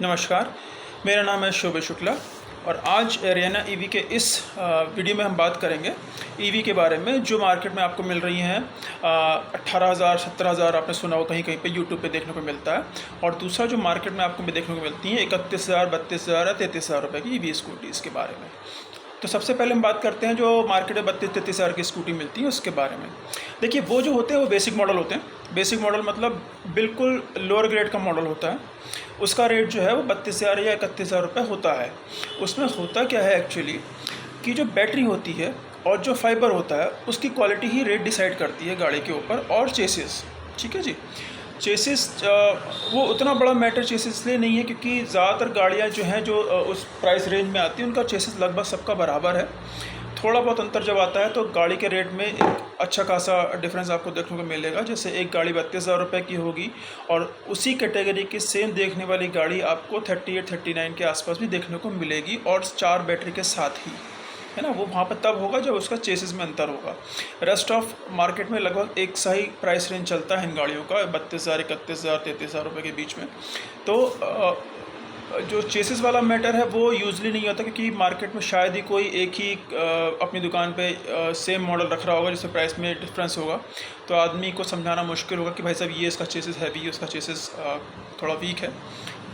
नमस्कार, मेरा नाम है शोभे शुक्ला और आज एरियाना ईवी के इस वीडियो में हम बात करेंगे ईवी के बारे में जो मार्केट में आपको मिल रही हैं 18,000 17,000 आपने सुना हो कहीं कहीं पे यूट्यूब पे देखने को मिलता है। और दूसरा जो मार्केट में आपको भी देखने को मिलती हैं 31,000 32,000 या 33,000 रुपये की ईवी स्कूटीज़ के बारे में। तो सबसे पहले हम बात करते हैं जो मार्केट में 32-33 हज़ार की स्कूटी मिलती है उसके बारे में। देखिए वो जो होते हैं वो बेसिक मॉडल होते हैं। बेसिक मॉडल मतलब बिल्कुल लोअर ग्रेड का मॉडल होता है। उसका रेट जो है वो 32,000 या 31,000 रुपये होता है। उसमें होता क्या है एक्चुअली कि जो बैटरी होती है और जो फाइबर होता है उसकी क्वालिटी ही रेट डिसाइड करती है गाड़ी के ऊपर। और चेसिस, ठीक है जी, चेसिस वो उतना बड़ा मैटर चेसिस इसलिए नहीं है क्योंकि ज़्यादातर गाड़ियाँ जो हैं जो उस प्राइस रेंज में आती हैं उनका चेसिस लगभग सबका बराबर है। थोड़ा बहुत अंतर जब आता है तो गाड़ी के रेट में एक अच्छा खासा डिफरेंस आपको देखने को मिलेगा। जैसे एक गाड़ी 32,000 रुपये की होगी और उसी कैटेगरी की सेम देखने वाली गाड़ी आपको 38-39 के आसपास भी देखने को मिलेगी और 4 बैटरी के साथ ही, है ना। वो वहाँ पर तब होगा जब उसका चेसिस में अंतर होगा। रेस्ट ऑफ मार्केट में लगभग एक सा ही प्राइस रेंज चलता है इन गाड़ियों का 32,000 31,000 33,000 रुपये के बीच में। तो जो चेसिस वाला मैटर है वो यूजली नहीं होता क्योंकि मार्केट में शायद ही कोई एक ही अपनी दुकान पे सेम मॉडल रख रहा होगा जिससे प्राइस में डिफरेंस होगा। तो आदमी को समझाना मुश्किल होगा कि भाई साहब ये इसका चेसिस हैवी है, उसका चेसिस थोड़ा वीक है।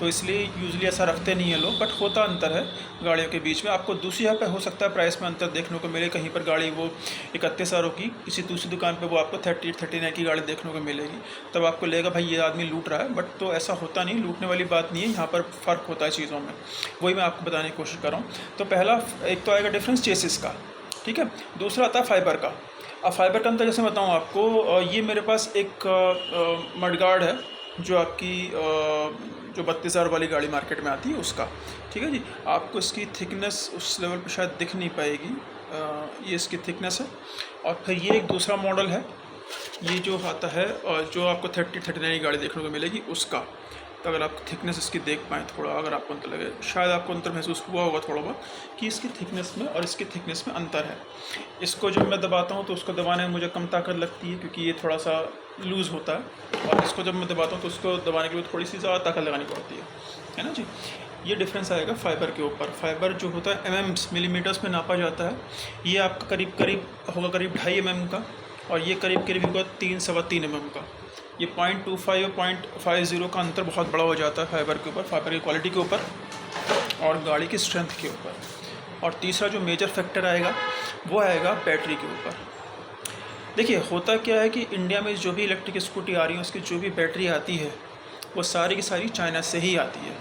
तो इसलिए यूजली ऐसा रखते नहीं हैं लोग, बट होता अंतर है गाड़ियों के बीच में। आपको दूसरी जगह पे हो सकता है प्राइस में अंतर देखने को मिले, कहीं पर गाड़ी वो 31,000 की, किसी दूसरी दुकान पे वो आपको 38-39 की गाड़ी देखने को मिलेगी। तब आपको लगेगा भाई ये आदमी लूट रहा है, बट तो ऐसा होता नहीं, लूटने वाली बात नहीं है। यहाँ पर फ़र्क होता है चीज़ों में, वही मैं आपको बताने की कोशिश कर रहा हूँ। तो पहला एक तो आएगा डिफरेंस चेसिस का, ठीक है। दूसरा आता है फाइबर का। अब फाइबर का अंतर जैसे बताऊँ आपको, ये मेरे पास एक मडगार्ड है जो आपकी जो 32,000 वाली गाड़ी मार्केट में आती है उसका, ठीक है जी। आपको इसकी थिकनेस उस लेवल पे शायद दिख नहीं पाएगी, ये इसकी थिकनेस है। और फिर ये एक दूसरा मॉडल है, ये जो आता है और जो आपको 30-39 की गाड़ी देखने को मिलेगी उसका। तो अगर आप थिकनेस इसकी देख पाएँ थोड़ा, अगर आपको अंतर लगे, शायद आपको अंतर महसूस हुआ होगा थोड़ा बहुत कि इसकी थिकनेस में और इसकी थिकनेस में अंतर है। इसको जब मैं दबाता हूँ तो उसको दबाने में मुझे कम ताकत लगती है क्योंकि ये थोड़ा सा लूज़ होता है, और इसको जब मैं दबाता हूँ तो उसको दबाने के लिए थोड़ी सी ज़्यादा ताकत लगानी पड़ती है ना जी। ये डिफरेंस आएगा फाइबर के ऊपर। फाइबर जो होता है mm मिलीमीटर्स में नापा जाता है। ये आपका करीब करीब होगा करीब 2.5 mm का, और ये करीब करीब होगा 3-3.25 mm का। ये 0.25 और 0.50 का अंतर बहुत बड़ा हो जाता है फाइबर के ऊपर, फाइबर की क्वालिटी के ऊपर और गाड़ी की स्ट्रेंथ के ऊपर। और तीसरा जो मेजर फैक्टर आएगा वो आएगा बैटरी के ऊपर। देखिए होता क्या है कि इंडिया में जो भी इलेक्ट्रिक स्कूटी आ रही है उसकी जो भी बैटरी आती है वो सारी की सारी चाइना से ही आती है।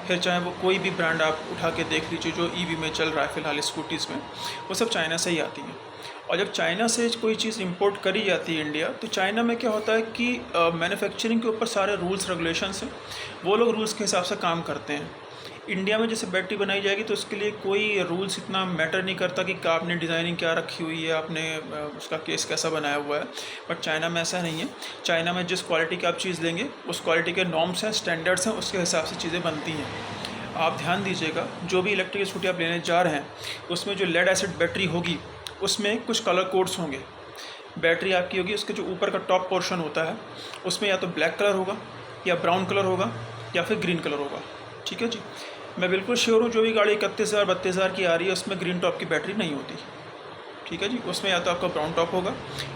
फिर चाहे वो कोई भी ब्रांड आप उठा के देख लीजिए जो ईवी में चल रहा है फ़िलहाल स्कूटीज़ में, वो सब चाइना से ही आती है। और जब चाइना से कोई चीज़ इंपोर्ट करी जाती है इंडिया, तो चाइना में क्या होता है कि मैन्युफैक्चरिंग के ऊपर सारे रूल्स रेगुलेशंस हैं, वो लोग रूल्स के हिसाब से काम करते हैं। इंडिया में जैसे बैटरी बनाई जाएगी तो उसके लिए कोई रूल्स इतना मैटर नहीं करता कि आपने डिज़ाइनिंग क्या रखी हुई है, आपने उसका केस कैसा बनाया हुआ है। बट चाइना में ऐसा नहीं है। चाइना में जिस क्वालिटी की आप चीज़ लेंगे उस क्वालिटी के नॉर्म्स हैं, स्टैंडर्ड्स हैं, उसके हिसाब से चीज़ें बनती हैं। आप ध्यान दीजिएगा, जो भी इलेक्ट्रिक स्कूटी आप लेने जा रहे हैं उसमें जो लेड एसिड बैटरी होगी उसमें कुछ कलर कोड्स होंगे। बैटरी आपकी होगी, उसके जो ऊपर का टॉप पोर्शन होता है उसमें या तो ब्लैक कलर होगा या ब्राउन कलर होगा या फिर ग्रीन कलर होगा, ठीक है जी। मैं बिल्कुल श्योर हूँ जो भी गाड़ी 31,000 32,000 की आ रही है उसमें ग्रीन टॉप की बैटरी नहीं होती, ठीक है जी। उसमें या तो आपका ब्राउन टॉप होगा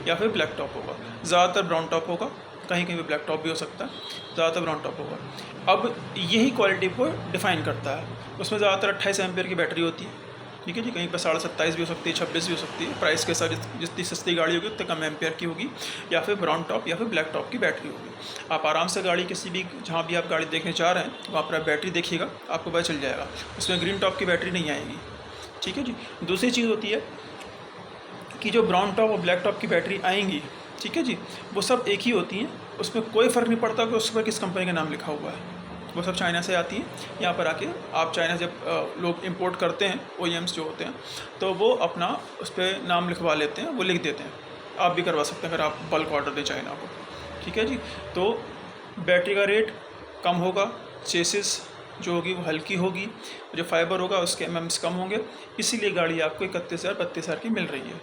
या फिर ब्लैक टॉप होगा। ज़्यादातर ब्राउन टॉप होगा, कहीं कहीं भी ब्लैक टॉप भी हो सकता है, ज़्यादातर ब्राउन टॉप होगा। अब यही क्वालिटी को डिफ़ाइन करता है। उसमें ज़्यादातर 28 एम्पियर की बैटरी होती है, ठीक है जी। कहीं पर 27.5 भी हो सकती है, 26 भी हो सकती है। प्राइस के साथ जितनी सस्ती गाड़ी होगी उतने कम एम्पियर की होगी, या फिर ब्राउन टॉप या फिर ब्लैक टॉप की बैटरी होगी। आप आराम से गाड़ी किसी भी जहाँ भी आप गाड़ी देखने जा रहे हैं वहाँ पर बैटरी देखिएगा, आपको पता चल जाएगा उसमें ग्रीन टॉप की बैटरी नहीं आएगी, ठीक है जी। दूसरी चीज़ होती है कि जो ब्राउन टॉप और ब्लैक टॉप की बैटरी आएंगी, ठीक है जी, वो सब एक ही होती हैं। उसमें कोई फ़र्क नहीं पड़ता कि उस पर किस कंपनी का नाम लिखा हुआ है, वो सब चाइना से आती हैं। यहाँ पर आके आप चाइना जब लोग इंपोर्ट करते हैं, OEMs जो होते हैं, तो वो अपना उस पर नाम लिखवा लेते हैं, वो लिख देते हैं। आप भी करवा सकते हैं अगर आप बल्क ऑर्डर दें चाइना को, ठीक है जी। तो बैटरी का रेट कम होगा, चेसिस जो होगी वो हल्की होगी, जो फाइबर होगा उसके mm कम होंगे, इसीलिए गाड़ी आपको 31,000 32,000 की मिल रही है।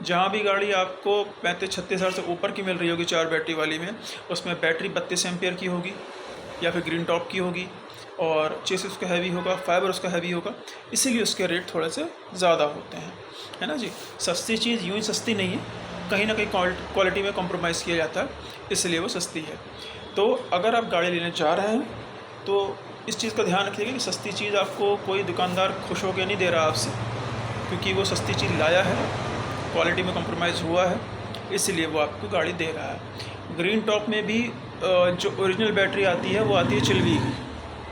जहाँ भी गाड़ी आपको 35-36 हज़ार से ऊपर की मिल रही होगी 4 बैटरी वाली में, उसमें बैटरी 32 एम्पियर की होगी या फिर ग्रीन टॉप की होगी, और चेसिस उसका हैवी होगा, फाइबर उसका हैवी होगा, इसीलिए उसके रेट थोड़े से ज़्यादा होते हैं, है ना जी। सस्ती चीज़ यूँ ही सस्ती नहीं है, कहीं ना कहीं क्वालिटी में कॉम्प्रोमाइज़ किया जाता है, इसलिए वो सस्ती है। तो अगर आप गाड़ी लेने जा रहे हैं तो इस चीज़ का ध्यान रखिएगा कि सस्ती चीज़ आपको कोई दुकानदार खुश होकर नहीं दे रहा आपसे, क्योंकि वो सस्ती चीज़ लाया है, क्वालिटी में कॉम्प्रोमाइज़ हुआ है, इसलिए वो आपको गाड़ी दे रहा है। ग्रीन टॉप में भी जो ओरिजिनल बैटरी आती है वो आती है चिल्वी की,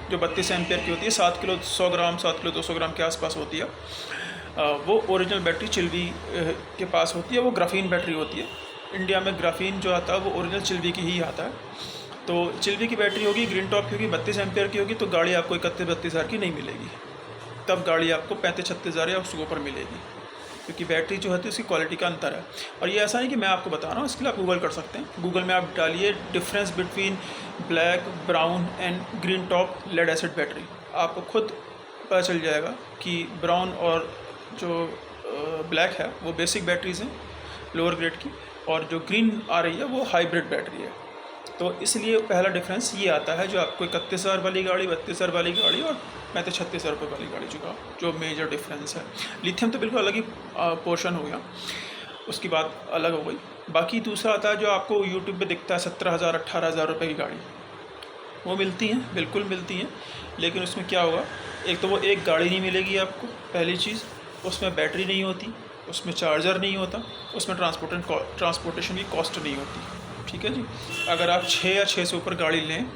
जो 32 एम्पियर की होती है, 7 किलो 100 ग्राम 7 किलो 200 ग्राम के आसपास होती है। वो ओरिजिनल बैटरी चिल्वी के पास होती है, वो ग्राफीन बैटरी होती है। इंडिया में ग्राफीन जो आता है वो ओरिजिनल चिल्वी की ही आता है। तो चिल्वी की बैटरी होगी, ग्रीन टॉप की होगी, 32 एम्पियर की होगी, तो गाड़ी आपको 31-32 हज़ार की नहीं मिलेगी, तब गाड़ी आपको 35-36 हज़ार या उसके ऊपर मिलेगी, क्योंकि बैटरी जो होती है उसकी क्वालिटी का अंतर है। और ये ऐसा नहीं कि मैं आपको बता रहा हूँ, इसके लिए आप गूगल कर सकते हैं। गूगल में आप डालिए difference between black, brown and green top lead acid battery, आपको खुद पता चल जाएगा कि ब्राउन और जो ब्लैक है वो बेसिक बैटरीज़ हैं लोअर ग्रेड की, और जो ग्रीन आ रही है वो हाइब्रिड बैटरी है। तो इसलिए पहला डिफरेंस ये आता है, जो आपको 31 हज़ार वाली गाड़ी, 32 हज़ार वाली गाड़ी और 35-36 हज़ार रुपये वाली गाड़ी जो मेजर डिफरेंस है। लिथियम तो बिल्कुल अलग ही पोर्शन हो गया, उसकी बात अलग हो गई। बाकी दूसरा आता है जो आपको यूट्यूब पे दिखता है 17,000-18,000 रुपये की गाड़ी, वो मिलती हैं, बिल्कुल मिलती हैं, लेकिन उसमें क्या होगा, एक तो वो एक गाड़ी नहीं मिलेगी आपको, पहली चीज़, उसमें बैटरी नहीं होती, उसमें चार्जर नहीं होता, उसमें ट्रांसपोर्टेशन की कॉस्ट नहीं होती, ठीक है जी। अगर आप 6 या 6 से ऊपर गाड़ी लें,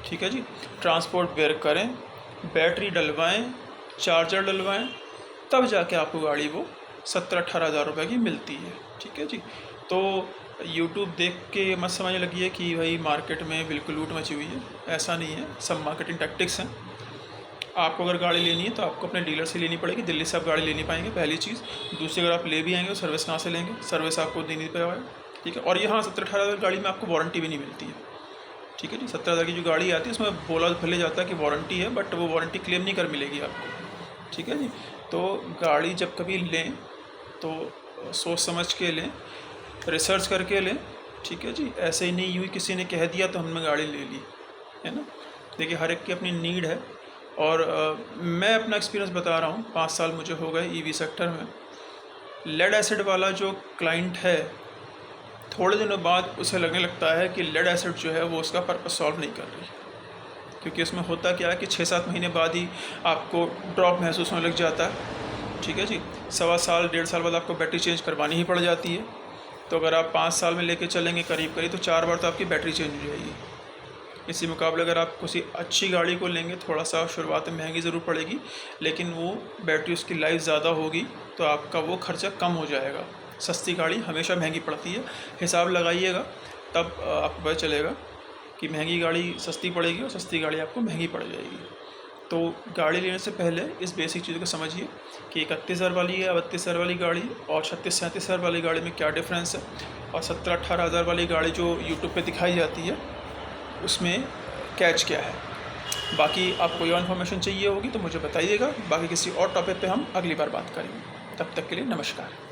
ठीक है जी, ट्रांसपोर्ट बेयर करें, बैटरी डलवाएं, चार्जर डलवाएं, तब जाके आपको गाड़ी वो 17-18 हज़ार रुपये की मिलती है, ठीक है जी। तो यूट्यूब देख के मत समझने लगी है कि भाई मार्केट में बिल्कुल लूट मची हुई है, ऐसा नहीं है, सब मार्केटिंग टैक्टिक्स हैं। आपको अगर गाड़ी लेनी है तो आपको अपने डीलर से लेनी पड़ेगी, दिल्ली से आप गाड़ी ले नहीं पाएंगे, पहली चीज़। दूसरी, अगर आप ले भी आएंगे तो सर्विस कहाँ से लेंगे, सर्विस आपको देनी पड़ेगा, ठीक है। और यहाँ 17-18 हज़ार गाड़ी में आपको वारंटी भी नहीं मिलती है, ठीक है जी। 17 हज़ार की जो गाड़ी आती है उसमें बोला भले जाता है कि वारंटी है, बट वो वारंटी क्लेम नहीं कर मिलेगी आपको, ठीक है जी। तो गाड़ी जब कभी लें तो सोच समझ के लें, रिसर्च करके लें, ठीक है जी। ऐसे ही नहीं हुई किसी ने कह दिया तो हमने गाड़ी ले ली, है ना। देखिए हर एक की अपनी नीड है, और मैं अपना एक्सपीरियंस बता रहा हूँ, 5 साल मुझे हो गए ईवी सेक्टर में। लेड एसिड वाला जो क्लाइंट है, थोड़े दिनों बाद उसे लगने लगता है कि लेड एसिड जो है वो उसका पर्पस सॉल्व नहीं कर रही, क्योंकि उसमें होता क्या है कि 6-7 महीने बाद ही आपको ड्रॉप महसूस होने लग जाता है, ठीक है जी। 1.25 साल 1.5 साल बाद आपको बैटरी चेंज करवानी ही पड़ जाती है। तो अगर आप 5 साल में लेके चलेंगे करीब तो 4 बार तो आपकी बैटरी चेंज हो जाएगी। इसी मुकाबले अगर आप किसी अच्छी गाड़ी को लेंगे, थोड़ा सा शुरुआत में महंगी ज़रूर पड़ेगी, लेकिन वो बैटरी उसकी लाइफ ज़्यादा होगी तो आपका वो खर्चा कम हो जाएगा। सस्ती गाड़ी हमेशा महंगी पड़ती है, हिसाब लगाइएगा, तब आपको पता चलेगा कि महंगी गाड़ी सस्ती पड़ेगी और सस्ती गाड़ी आपको महंगी पड़ जाएगी। तो गाड़ी लेने से पहले इस बेसिक चीज़ को समझिए कि 31 हज़ार वाली या 32 हज़ार वाली गाड़ी और 36-37 हज़ार वाली गाड़ी में क्या डिफरेंस है, और 17-18 हज़ार वाली गाड़ी जो यूट्यूब पे दिखाई जाती है उसमें कैच क्या है। बाकी आपको ये इन्फॉर्मेशन चाहिए होगी तो मुझे बताइएगा, बाकी किसी और टॉपिक पे हम अगली बार बात करेंगे। तब तक के लिए नमस्कार।